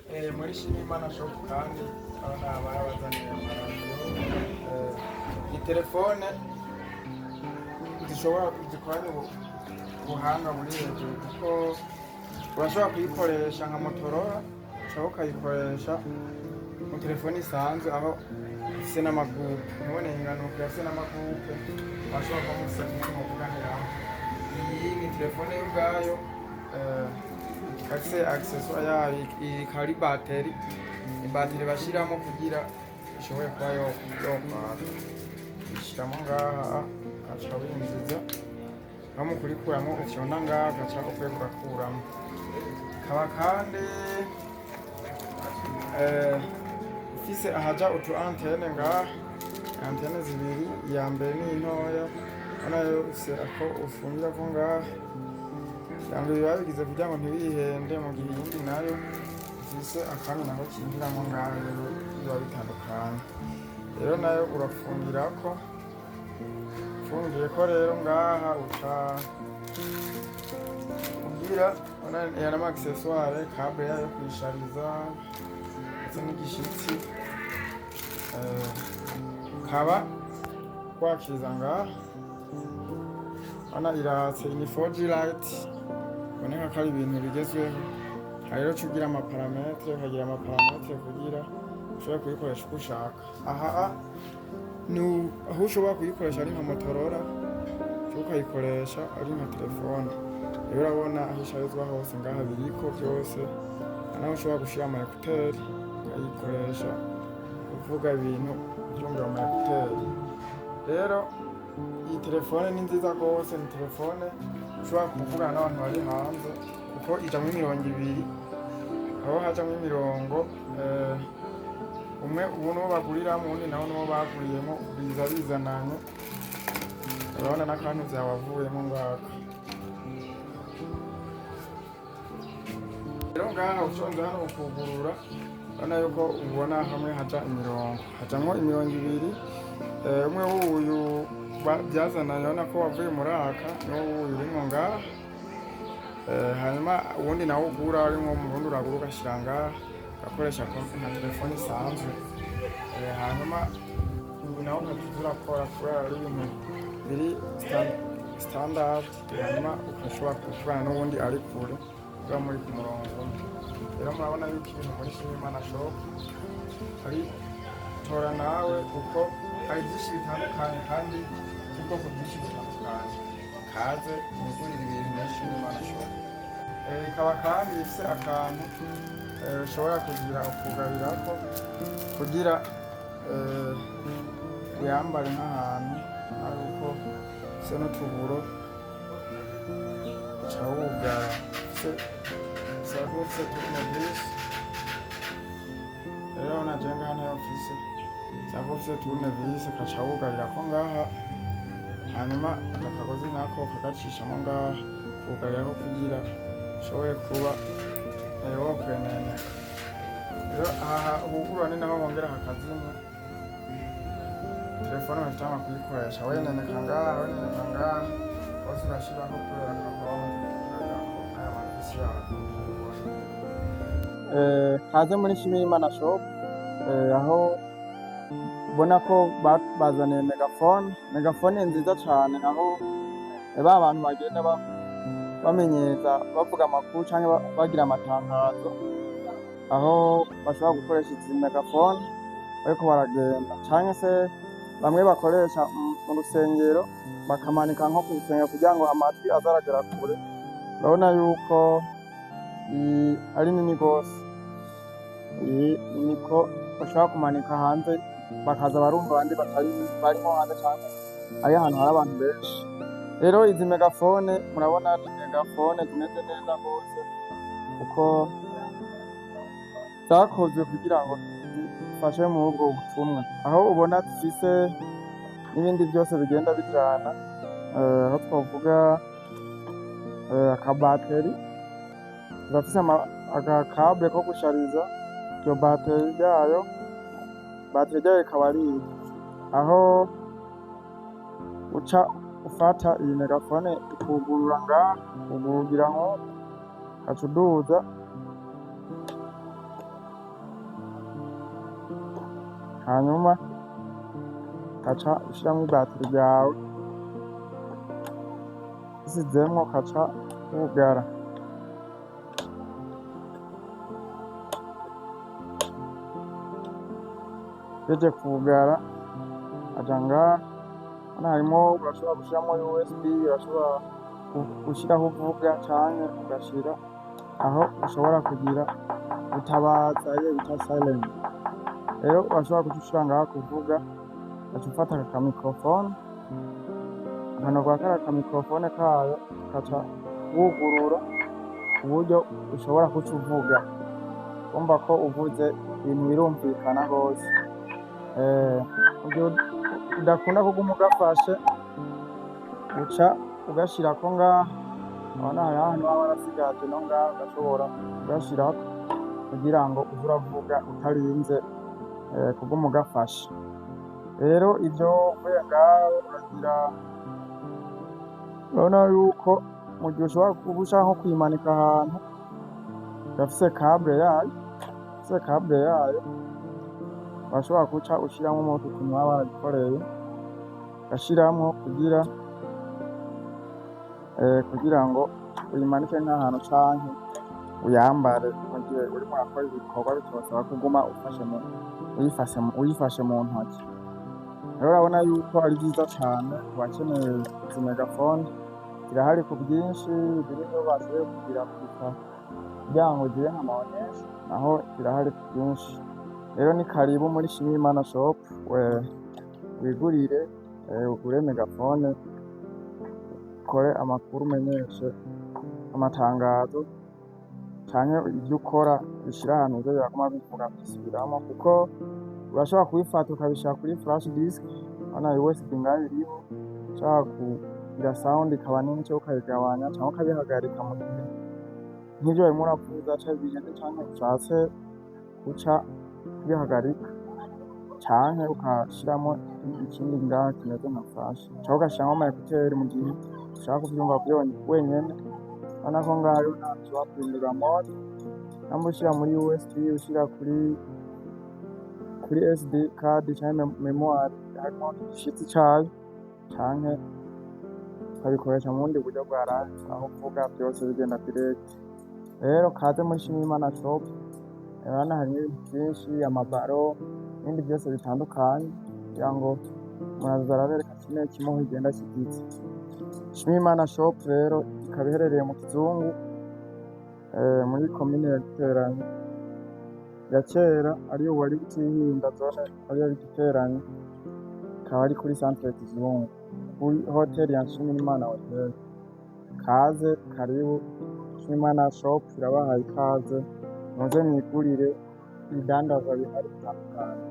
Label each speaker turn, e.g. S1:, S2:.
S1: muri Shimimana shop kandi abana barabazaniye amaradiyo, iyi telefone zishobora zikoranye ubuhanga buri hejuru kuko urashobora kuyikoresha nka Motorola, ushobora ukayikoresha mu telefone isanzwe aho ifise n'amagurupe, mubone inganuko yafise n'amagurupe washobora kuba musabye muvuganiraho. Iyi ni telefone yo ubwayo afise accessoire yayo ikaba ari bateri, ibateri bashiramo kugira ishobore kuba yokwaka, uyishiramo ngaha ugaca winjiza no mu kurikuramo ufyonda ngaha ugaca ukwega urakuramo. Kaba kandi ifise ahaja utu antene ngaha, antene zibiri, iya mbere ni ntoya nayo ifise ako ufungirako ngaha kugira ngo biba bigize kugira ngo ntibihende, mu gihe iyindi nayo ifise akanya naho kinjiramo ngaha rero biba bitandukanye. Rero nayo urafungirako, ufungiyeko rero ngaha uca ugira ya nama accessoire, câble yayo kuyishariza ndetse n'igishitsi, kaba wakiriza ngaha ana iratse ni 4G light, boneka ko ari ibintu bigezweho. Rero cugira amaparametre, ukagira amaparametre kugira ushobora kuyikoresha uko ushaka. Aha aho ushobora kuyikoresha ari nka Motorola, ushobora ukayikoresha ari nka telefone. Rero urabona aho isharizwa hose ngaha biriko byose, naho ushobora gushira ama ekuteri ukayikoresha uvuga ibintu byumvira ama ekuteri. Rero iyi telefone ni nziza rwose, ni telefone ushobora kuvugana n'abantu bari hanze kuko ijamwo imirongo ibiri, aho hajamwo imirongo umwe ubu nuwo baguriramo, uwundi nawo nuwo baguriyemo, biza bizananye. Urabona n'akantu vyawavuyemo ngaka. Rero ngaha uconze hano ukugurura, urabona yuko ubona hamwe haja imirongo, hajamwo imirongo ibiri, umwe wuyu byazananye urabona ko wavuye muri aka niwo wuyu urimwo ngaha, hanyuma uwundi nawo ugura arimwo mu rundi uragura ugashira ngaha ugakoresha nka telefone isanzwe, hanyuma ubu nawo ukaza urakora kubera ari ibintu biri standard, hanyuma ukashobora kuvugana n'uwundi ari kure uba muri ku murongo umwe. Rero murabona yuko ibintu muri Shimimana shop ari tora nawe kuko hari byinshi bitandukanye kandi ubwoko bwinshi butandukanye. Kaze mugurira ibintu muri Shimimana shop. Ikaba kandi ifise akantu ushobora kugira ukugarirako kugira uyambare nk'ahantu, ariko ifise n'utuburo uca wugara, ifise tournevis. Rero naje ngaha nayo mfise ifise tournevis, ukaca wugarirako ngaha, hanyuma aka kagozi nako ukagacishamo ngaha wugarirako kugira ushobore kuba wokwenene. Rero aha hugurura ni naho wongera hakazimya telefone wahitamo kuyikoresha weneneka ngaha hose ugashirako kubera akarongo aya mavisi yaho. Kaze muri Shimimana shop, aho ubona ko bazaniye megafone nziza cane, aho ba bantu bagenda bamenyeza bavuga amakuru canke bagira amatangazo, aho bashobora gukoresha izi megafone bariko baragenda, canke se bamwe bakoresha mu rusengero bakamanika nko ku rusengero kugira ngo amajwi azaragera kure. Urabona yuko ari nini gose, iyi niko bashobora kumanika hanze bakaza barumva abandi barimo hanze canke ari ahantu hari abantu benshi. Rero izi megafone murabona ni megafone zimeze neza gose kuko zakozwe kugira ngo zifashe muri ubwo butumwa, aho ubona zifise n'ibindi byose bigenda bijana, aho twavuga akabateri, zirafise agakable ko gushariza iyo bateri ryayo ikaba ari aho uca ufata iyi megafone ukugurura ngaha, ugurugira nko ugaca uduza hanyuma ukaca ushiramwo ibatiri ryawe, usizemwo ukaca wugara. Uhejeje kwugara aja ngaha, hano harimwo urashobora gushiramwo USB, urashobora gushiraho uvuga canke ugashira aho ushobora kugira gutabaza iyo bita silent. Rero urashobora kuca ushira ngaha kuvuga, ugaca ufata aka microphone, ukano gwa kariya ka microphone kayo ugaca wugurura ku buryo ushobora kuca uvuga. Urumva ko uvuze ibintu birumvikana gose. Mu gihe udakunda kuguma ugafashe, uca ugashirako ngaha, urabona hariho ahantu haba harasigaje no ngaha ugashobora kugashirako kugira ngo uze uravuga utarinze kuguma ugafashe. Rero ivyo uvuye ngaho uragira, urabona yuko mu gihe ushobora kuba ushaka nko kuyimanika ahantu, irafise câble yayo, urashobora guca ushiramwo muri utu tuntu baba baragikoreye, ugashiramwo kugira ngo uyimanike nk'ahantu canke uyambare mu gihe uriko urakora ibikorwa bitosaba kuguma uyifashe mu ntoki. Rero urabona yuko ari vyiza cane ku bakeneye izi megafone, zirahari ku bwinshi, ziri niyo bashoboye kugira kugira ngo zire nka maonyesho, naho zirahari ku bwinshi. Rero ni karibu muri Shimiyimana shop, wigurire, ugure megafone, ukore amakuru, umenyeshe amatangazo canke ivyo ukora bishire ahantu uza biraguma bivuga bisubiramo, kuko urashobora kubifata ukabishira kuri flash disk, urabona USB ngaho iriho, ushaka kugira sound ikaba nini canke ukayigabanya canke ukabihagarika mu gihe nk'ivyo warimwo uravuza canke biheze canke ushatse guca ubihagarika, canke ukashiramwo ikindi ngaha kimeze nka flash, canke ugashiramwo ama ekuteri mu gihe ushaka kuvyumva wenyene. Urabona ko ngaha hariho n'ahantu ushobora guhindura mode, namba ushira muri USB, ushira kuri SD card canke memoire, harimwo igishitsi cayo, canke ukabikoresha mu bundi buryo bwa live, aho uvuga vyose bigenda direct. Rero kaze muri Shimiyimana shop, urabona harimwo ibintu vyinshi, amabaro n'ibindi vyose bitandukanye, kugira ngo muraza arabereka kimwe kimwe aho kigenda kigize. Shimiyimana shop rero ikaba iherereye mu Kizungu, muri komine ya Giteranyi ya kera, ariyo wari Butihinda zone, ariyo ari Giteranyi, ikaba ari kuri centre Kizungu, kuri hoteli ya Shimiyimana hotel. Kaze, karibu Shimiyimana shop, irabahaye ikaze, muze mwigurire ibidandazwa bihari bitandukanye.